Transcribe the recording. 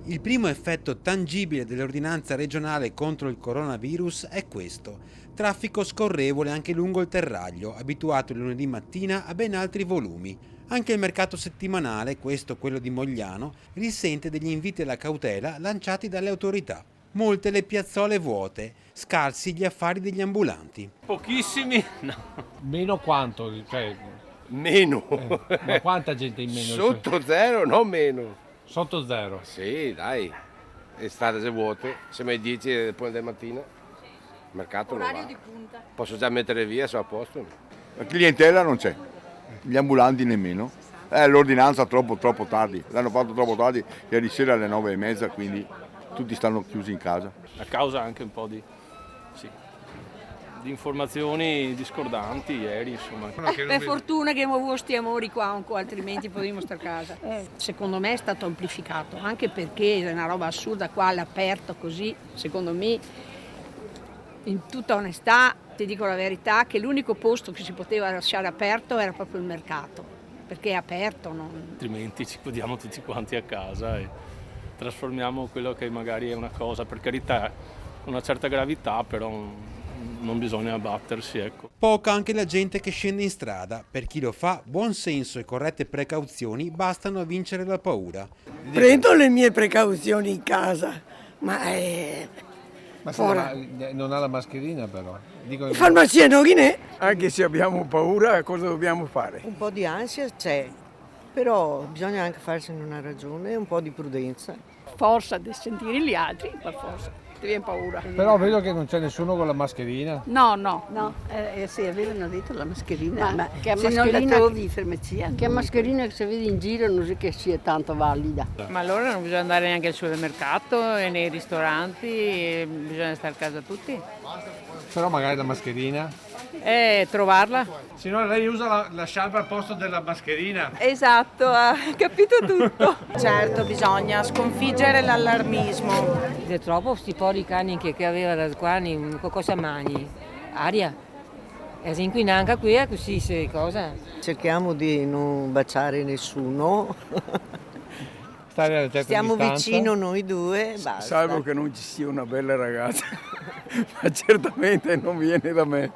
Il primo effetto tangibile dell'ordinanza regionale contro il coronavirus è questo: traffico scorrevole anche lungo il terraglio, abituato il lunedì mattina a ben altri volumi. Anche il mercato settimanale, questo quello di Mogliano, risente degli inviti alla cautela lanciati dalle autorità. Molte le piazzole vuote, scarsi gli affari degli ambulanti. Pochissimi, no. Meno quanto? Cioè, Meno. ma quanta gente in meno? Sotto zero, non meno. Sotto zero. Sì, dai. Le strade vuote, siamo alle 10 del mattino. Il mercato non va. Posso già mettere via, sono a posto. La clientela non c'è, gli ambulanti nemmeno. L'ordinanza troppo tardi, l'hanno fatto troppo tardi, ieri sera alle 9:30, quindi tutti stanno chiusi in casa. A causa anche un po' di informazioni discordanti ieri, insomma. Per fortuna che avevo sti amori qua, altrimenti potremmo stare a casa. Secondo me è stato amplificato, anche perché è una roba assurda qua all'aperto così, secondo me, in tutta onestà, ti dico la verità, che l'unico posto che si poteva lasciare aperto era proprio il mercato, perché è aperto. Altrimenti ci godiamo tutti quanti a casa e trasformiamo quello che magari è una cosa, per carità, una certa gravità, però non bisogna abbattersi, ecco. Poca anche la gente che scende in strada. Per chi lo fa, buon senso e corrette precauzioni bastano a vincere la paura. Prendo le mie precauzioni in casa, ma non ha la mascherina però. in farmacia non è. Anche se abbiamo paura, cosa dobbiamo fare? Un po' di ansia c'è, però bisogna anche farsene una ragione e un po' di prudenza. Forza di sentire gli altri, per forza, ti viene paura. Però vedo che non c'è nessuno con la mascherina. No. Sì, avevano detto la mascherina, Ma che se mascherina non la trovi in farmacia. Che mascherina che si vede in giro non è che sia tanto valida. Ma allora non bisogna andare neanche al supermercato e nei ristoranti, bisogna stare a casa tutti. Però magari la mascherina. Trovarla. Signora, lei usa la sciarpa al posto della mascherina? Esatto, ha capito tutto. Certo, bisogna sconfiggere l'allarmismo. È troppo sti poveri cani che aveva qua, cosa mani? Aria. E si inquina anche qui, così se cosa. Cerchiamo di non baciare nessuno. Stare alla certa Stiamo distanza. vicino noi due, basta. Salvo che non ci sia una bella ragazza, ma certamente non viene da me.